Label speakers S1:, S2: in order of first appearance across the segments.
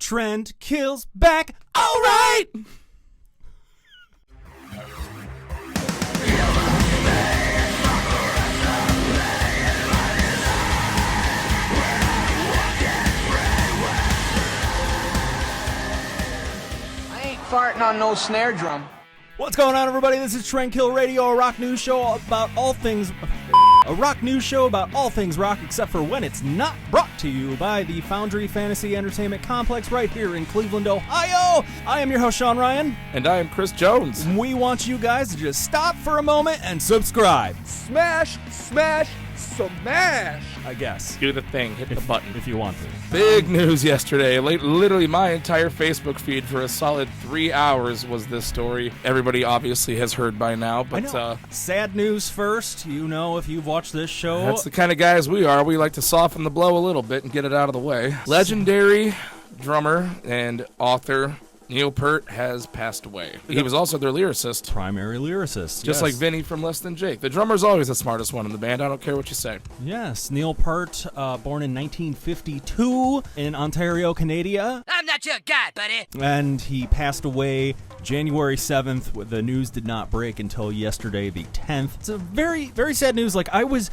S1: Trend kills back. All right.
S2: Farting on no snare drum.
S1: What's going on, everybody? This is Trend Kill Radio, a rock news show about all things rock, except for when it's not brought to you by the Foundry Fantasy Entertainment Complex right here in Cleveland, Ohio. I am your host, Sean Ryan.
S3: And I am Chris Jones.
S1: We want you guys to just stop for a moment and subscribe.
S3: Smash, smash, smash.
S1: I guess.
S3: Do the thing. Hit the button.
S1: If you want to.
S3: Big news yesterday. Literally my entire Facebook feed for a solid 3 hours was this story. Everybody obviously has heard by now, but
S1: sad news first. You know, if you've watched this show,
S3: that's the kind of guys we are. We like to soften the blow a little bit and get it out of the way. Legendary drummer and author Neil Peart has passed away. He was also their lyricist.
S1: Primary lyricist.
S3: Just like Vinny from Less Than Jake. The drummer's always the smartest one in the band. I don't care what you say.
S1: Yes, Neil Peart, born in 1952 in Ontario, Canada.
S4: I'm not your guy, buddy.
S1: And he passed away January 7th. The news did not break until yesterday, the 10th. It's a very, very sad news. Like, I was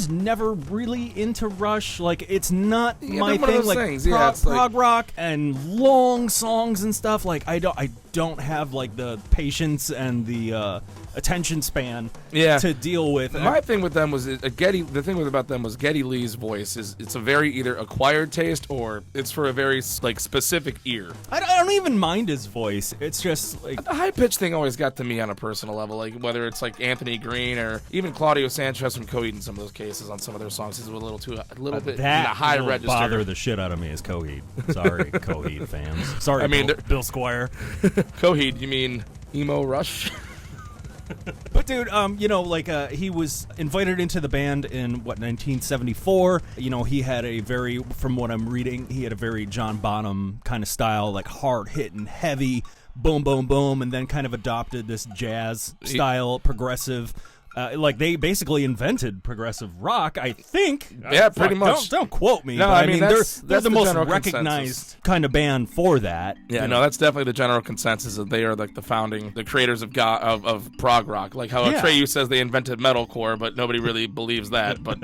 S1: never really into Rush. Like, it's not my thing. Like, prog rock and long songs and stuff. Like, I don't have like the patience and the attention span to deal with.
S3: My thing with them was about them was Geddy Lee's voice it's a very either acquired taste or it's for a very like specific ear.
S1: I don't even mind his voice. It's just like
S3: the high pitch thing always got to me on a personal level. Like whether it's like Anthony Green or even Claudio Sanchez from Coheed in some of those cases on some of their songs, he's a little bit in the high register.
S1: Bother the shit out of me as Coheed. Sorry, Coheed fans. Sorry, Bill Squire.
S3: Coheed, you mean emo Rush?
S1: But dude, he was invited into the band in 1974. You know, he had from what I'm reading, he had a very John Bonham kind of style, like hard hitting, heavy, boom, boom, boom, and then kind of adopted this jazz style, progressive. Like they basically invented progressive rock, I think.
S3: Yeah, pretty much.
S1: Don't quote me.
S3: No,
S1: but
S3: I mean
S1: they're the most recognized
S3: consensus.
S1: kind of band for that.
S3: Yeah, no, that's definitely the general consensus that they are like the creators of prog rock. Like how Atreyu says they invented metalcore, but nobody really believes that. But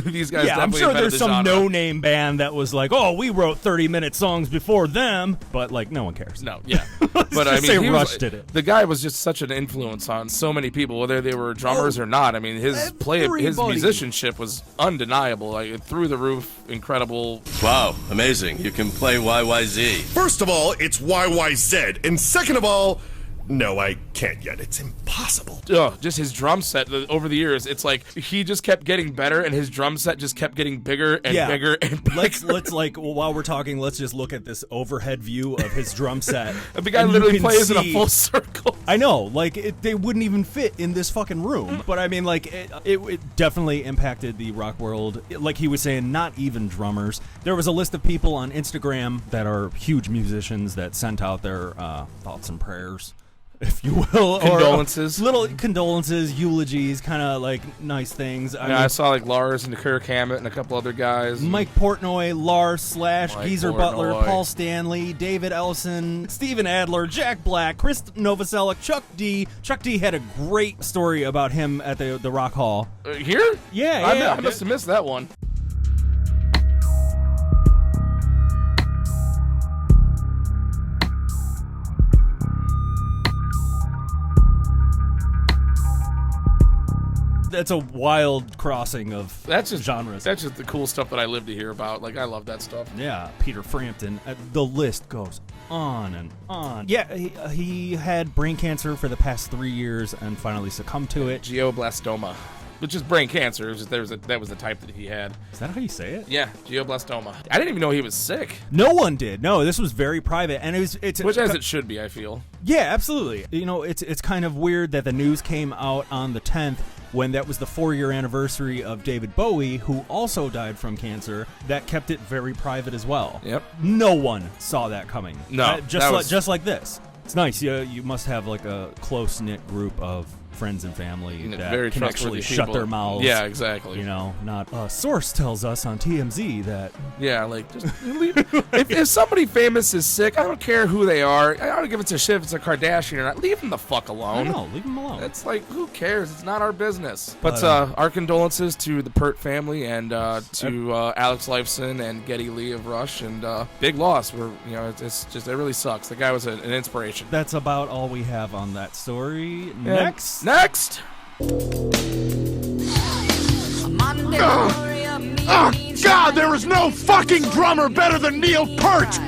S3: these guys.
S1: Yeah, I'm sure there's some no-name band that was like, oh, we wrote 30-minute songs before them, but like no one cares.
S3: No, yeah. But I mean,
S1: Rush did it.
S3: The guy was just such an influence on so many people, whether they were drummers or not. I mean, his musicianship was undeniable, like through the roof, incredible.
S5: Wow, amazing! You can play YYZ.
S6: First of all, it's YYZ, and second of all, no, I can't yet. It's impossible.
S3: Just his drum set over the years, it's like he just kept getting better, and his drum set just kept getting bigger and bigger and bigger.
S1: Let's while we're talking, let's just look at this overhead view of his drum set.
S3: The guy literally plays in a full circle.
S1: I know, like they wouldn't even fit in this fucking room. But I mean, like it definitely impacted the rock world. Like he was saying, not even drummers. There was a list of people on Instagram that are huge musicians that sent out their thoughts and prayers, if you will,
S3: condolences,
S1: or little condolences, eulogies, kind of like nice things.
S3: I saw like Lars and Kirk Hammett and a couple other guys.
S1: Mike Portnoy, Lars Slash, Geezer Butler, Paul Stanley, David Ellison, Steven Adler, Jack Black, Chris Novoselic, Chuck D. Chuck D had a great story about him at the Rock Hall.
S3: Here?
S1: Yeah.
S3: I must have missed that one.
S1: That's a wild crossing of genres.
S3: That's just the cool stuff that I live to hear about. Like, I love that stuff.
S1: Yeah, Peter Frampton. The list goes on and on. Yeah, he had brain cancer for the past 3 years and finally succumbed to it.
S3: Glioblastoma. Which is brain cancer. That was the type that he had.
S1: Is that how you say it?
S3: Yeah, glioblastoma. I didn't even know he was sick.
S1: No one did. No, this was very private, and
S3: which as it should be, I feel.
S1: Yeah, absolutely. You know, it's kind of weird that the news came out on the 10th when that was the 4-year anniversary of David Bowie, who also died from cancer. That kept it very private as well.
S3: Yep.
S1: No one saw that coming.
S3: No,
S1: just like this. It's nice. You must have like a close-knit group of friends and family that
S3: very
S1: can actually
S3: trustworthy
S1: shut
S3: people.
S1: their mouths.
S3: Yeah, exactly.
S1: You know, not a source tells us on TMZ that.
S3: Yeah, like, just leave. if somebody famous is sick, I don't care who they are. I don't give it a shit if it's a Kardashian or not. Leave them the fuck alone.
S1: No, leave them alone.
S3: It's like, who cares? It's not our business. But our condolences to the Peart family and to Alex Lifeson and Geddy Lee of Rush, and big loss. It's just, it really sucks. The guy was an inspiration.
S1: That's about all we have on that story.
S3: And
S1: Next.
S4: Oh, God, there is no fucking drummer better than Neil Peart!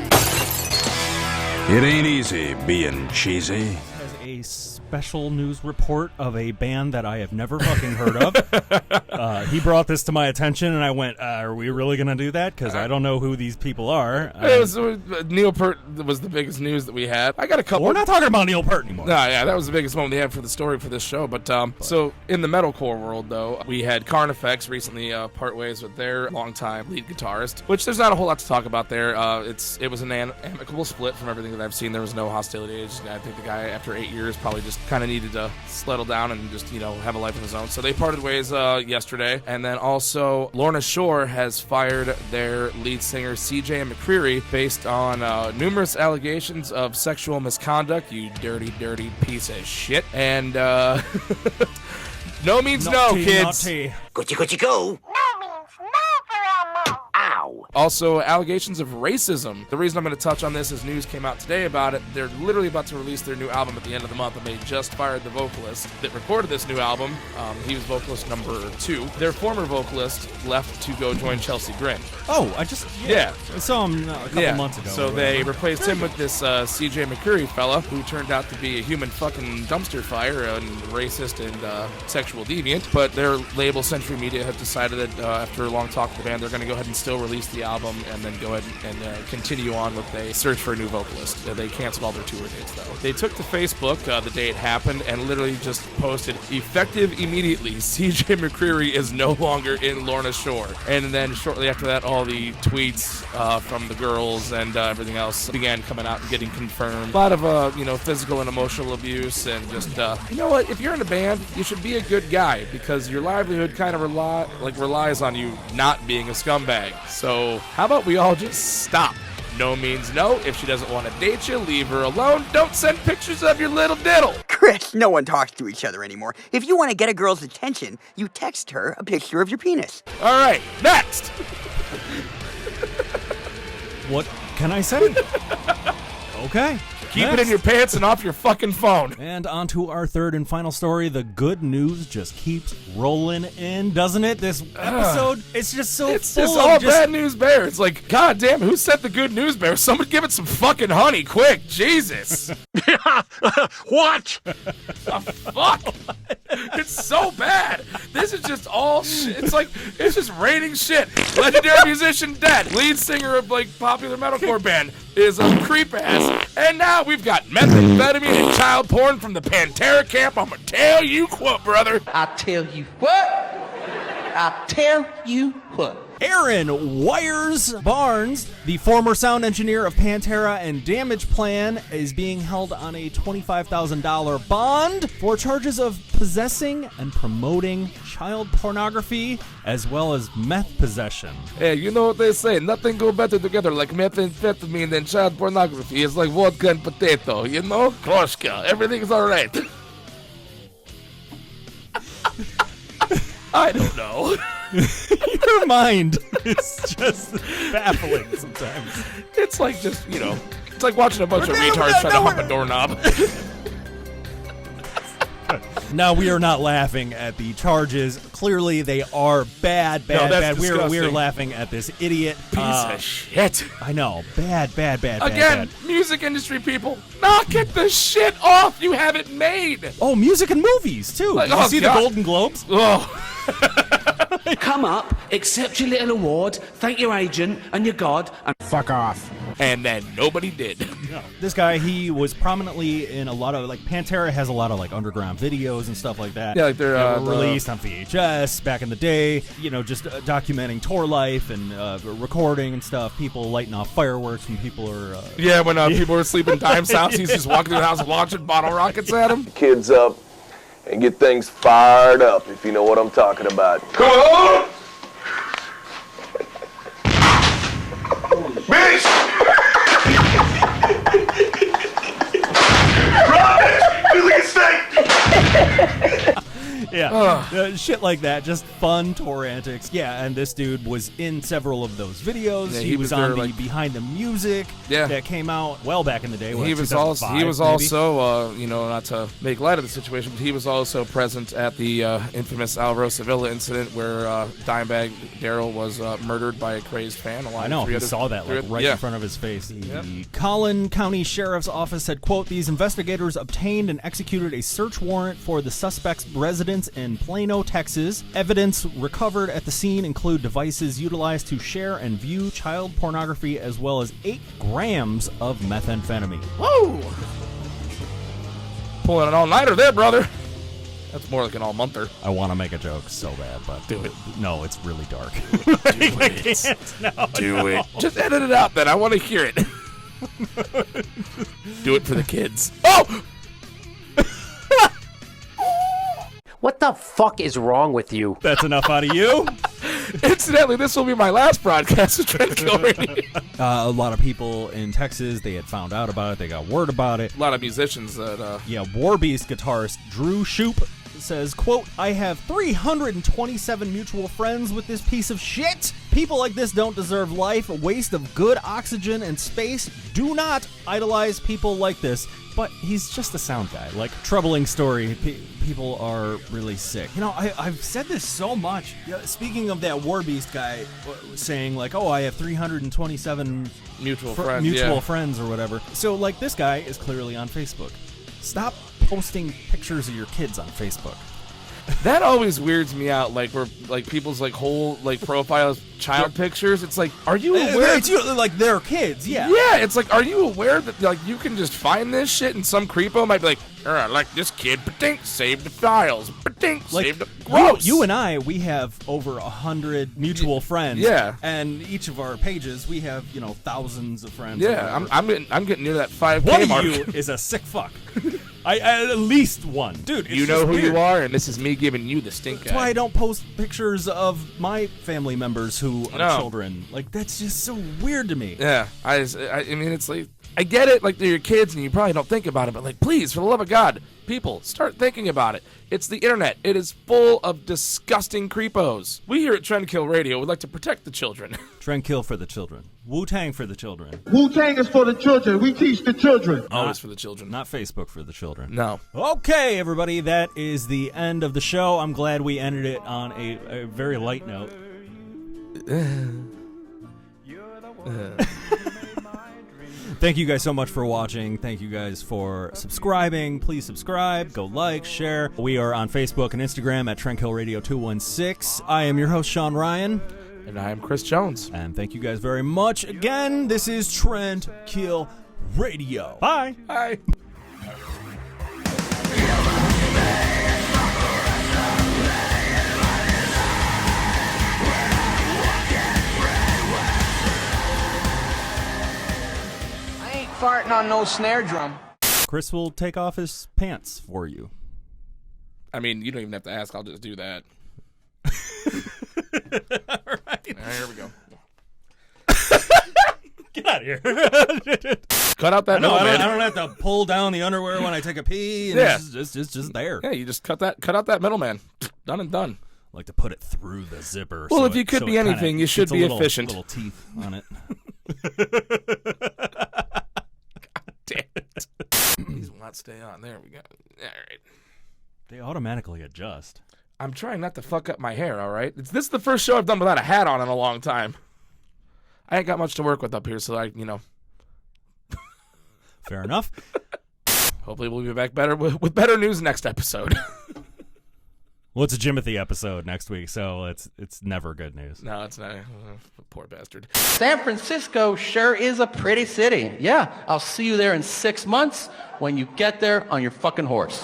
S7: It ain't easy being cheesy.
S1: Has a special news report of a band that I have never fucking heard of. He brought this to my attention, and I went, are we really going to do that? Because I don't know who these people are.
S3: Neil Peart was the biggest news that we had. I got a couple.
S1: We're not talking about Neil Peart anymore.
S3: No, yeah, that was the biggest moment we had for the story for this show. But so in the metalcore world, though, we had Carnifex recently part ways with their longtime lead guitarist, which there's not a whole lot to talk about there. It was an amicable split from everything that I've seen. There was no hostility. I think the guy, after 8 years, probably just kind of needed to settle down and just, have a life of his own. So they parted ways yesterday. And then also Lorna Shore has fired their lead singer CJ McCreery based on numerous allegations of sexual misconduct. You dirty, dirty piece of shit. And no means no, kids.
S8: Gucci go. Ow.
S3: Also, allegations of racism. The reason I'm going to touch on this is news came out today about it. They're literally about to release their new album at the end of the month, and they just fired the vocalist that recorded this new album. He was vocalist number 2. Their former vocalist left to go join Chelsea Grin.
S1: Oh, I saw him a couple months ago.
S3: So they replaced him with this CJ McCreery fella, who turned out to be a human fucking dumpster fire and racist and sexual deviant. But their label, Century Media, have decided that after a long talk with the band, they're going to go ahead and still release the album and then go ahead and continue on with a search for a new vocalist. They canceled all their tour dates, though. They took to Facebook the day it happened and literally just posted, effective immediately, CJ McCreery is no longer in Lorna Shore. And then shortly after that, all the tweets from the girls and everything else began coming out and getting confirmed. A lot of, physical and emotional abuse, and just, you know what? If you're in a band, you should be a good guy, because your livelihood kind of relies on you not being a scumbag. So how about we all just stop? No means no. If she doesn't want to date you, leave her alone. Don't send pictures of your little diddle.
S8: Chris, no one talks to each other anymore. If you want to get a girl's attention, you text her a picture of your penis.
S3: All right, next.
S1: What can I say? Okay.
S3: Keep it in your pants and off your fucking phone.
S1: And on to our third and final story. The good news just keeps rolling in, doesn't it? This episode, it's just so
S3: It's
S1: full
S3: just
S1: of
S3: all bad news bear. It's like, God damn, who sent the good news bear? Someone give it some fucking honey, quick. Jesus.
S4: What?
S3: The fuck? It's so bad. This is just all shit. It's just raining shit. Legendary musician dead. Lead singer of popular metalcore band is a creep ass. And now we've got methamphetamine and child porn from the Pantera camp. I'm gonna tell you what, brother.
S2: I tell you what. I tell you what.
S1: Aaron Wires Barnes, the former sound engineer of Pantera and Damage Plan, is being held on a $25,000 bond for charges of possessing and promoting child pornography as well as meth possession.
S3: Hey, you know what they say? Nothing go better together like methamphetamine and child pornography. It's like vodka and potato, you know? Kroshka, everything's alright. I don't know.
S1: Your mind is just baffling sometimes.
S3: It's like just, it's like watching a bunch of retards try to hump a doorknob.
S1: Now, we are not laughing at the charges. Clearly, they are bad.
S3: That's
S1: We're laughing at this idiot.
S3: Piece of shit.
S1: I know. Bad.
S3: Again, music industry people, knock it the shit off. You have it made.
S1: Oh, music and movies, too. Did you see the Golden Globes?
S3: Oh.
S9: Come up, accept your little award, thank your agent and your god, and
S4: Fuck off.
S3: And then nobody did.
S1: No. This guy, he was prominently in a lot of, Pantera has a lot of, underground videos and stuff like that.
S3: Yeah, like they're
S1: released on VHS back in the day, just documenting tour life and recording and stuff, people lighting off fireworks when people are...
S3: Yeah, when people were sleeping in Dime's house, he's just walking through the house launching bottle rockets at him.
S10: Kids up and get things fired up, if you know what I'm talking about. Come on! Bitch! Run! You like a snake!
S1: Yeah, shit like that, just fun tour antics. Yeah, and this dude was in several of those videos.
S3: Yeah,
S1: he was on the
S3: like,
S1: behind the music that came out well back in the day.
S3: He was also, you know, not to make light of the situation, but he was also present at the infamous Alvaro Sevilla incident where Dimebag Darrell was murdered by a crazed fan.
S1: I know, he saw that like right in front of his face. The Collin County Sheriff's Office said, quote, "These investigators obtained and executed a search warrant for the suspect's residence in Plano, Texas. Evidence recovered at the scene include devices utilized to share and view child pornography as well as 8 grams of methamphetamine."
S3: Whoa! Pulling an all-nighter there, brother. That's more like an all-monther.
S1: I want to make a joke so bad, but
S3: do it.
S1: No, it's really dark.
S3: Do it. Just edit it out, then. I want to hear it. Do it for the kids. Oh!
S11: What the fuck is wrong with you?
S1: That's enough out of you.
S3: Incidentally, this will be my last broadcast of Trendkill Radio.
S1: A lot of people in Texas, they had found out about it. They got word about it.
S3: A lot of musicians that...
S1: Yeah, Warbeast guitarist Drew Shoup says, quote, "I have 327 mutual friends with this piece of shit. People like this don't deserve life. A waste of good oxygen and space. Do not idolize people like this." But he's just a sound guy. Like, troubling story. People are really sick. You know, I've said this so much. Speaking of that Warbeast guy saying, like, oh, I have 327
S3: mutual
S1: friends or whatever. So, like, this guy is clearly on Facebook. Stop posting pictures of your kids on Facebook.
S3: That always weirds me out. Like, where like people's like whole like profiles, child pictures. It's like, are you aware?
S1: It's like their kids. Yeah.
S3: Yeah. It's like, are you aware that like you can just find this shit and some creepo might be like, I like this kid, but save the files, but save the gross.
S1: You and I, we have over 100 mutual friends.
S3: Yeah.
S1: And each of our pages, we have thousands of friends.
S3: Yeah. I'm getting near that 5K
S1: one
S3: mark.
S1: One of you is a sick fuck. I at least one, dude. It's
S3: you know who
S1: weird.
S3: You are, and this is me giving you the stink eye.
S1: That's why I don't post pictures of my family members who are children. Like, that's just so weird to me.
S3: Yeah, I mean, it's like, I get it, like they're your kids, and you probably don't think about it, but like, please, for the love of God, people, start thinking about it. It's the internet. It is full of disgusting creepos. We here at Trendkill Radio would like to protect the children.
S1: Trendkill for the children. Wu-Tang for the children.
S4: Wu-Tang is for the children. We teach the children.
S3: Always for the children.
S1: Not Facebook for the children.
S3: No.
S1: Okay, everybody, that is the end of the show. I'm glad we ended it on a very light note. Thank you guys so much for watching. Thank you guys for subscribing. Please subscribe, go like, share. We are on Facebook and Instagram at Trendkill Radio 216. I am your host, Sean Ryan.
S3: And I am Chris Jones.
S1: And thank you guys very much. Again, this is Trendkill Radio. Bye.
S3: Bye.
S2: Farting on no snare drum.
S1: Chris will take off his pants for you.
S3: I mean, you don't even have to ask. I'll just do that.
S1: All right.
S3: Here we go.
S1: Get out of here.
S3: Cut out that middleman.
S1: I don't have to pull down the underwear when I take a pee. And it's just there.
S3: Yeah, you just cut out that middleman. Done and done.
S1: I like to put it through the zipper.
S3: Well, if you could be anything, you should be efficient.
S1: Little teeth on it.
S3: Damn it. These will not stay on. There we go. All right.
S1: They automatically adjust.
S3: I'm trying not to fuck up my hair, all right? This is the first show I've done without a hat on in a long time. I ain't got much to work with up here, so
S1: Fair enough.
S3: Hopefully we'll be back better with better news next episode.
S1: Well, it's a Jimothy episode next week, so it's never good news.
S3: No, it's not. Poor bastard.
S2: San Francisco sure is a pretty city. Yeah, I'll see you there in 6 months when you get there on your fucking horse.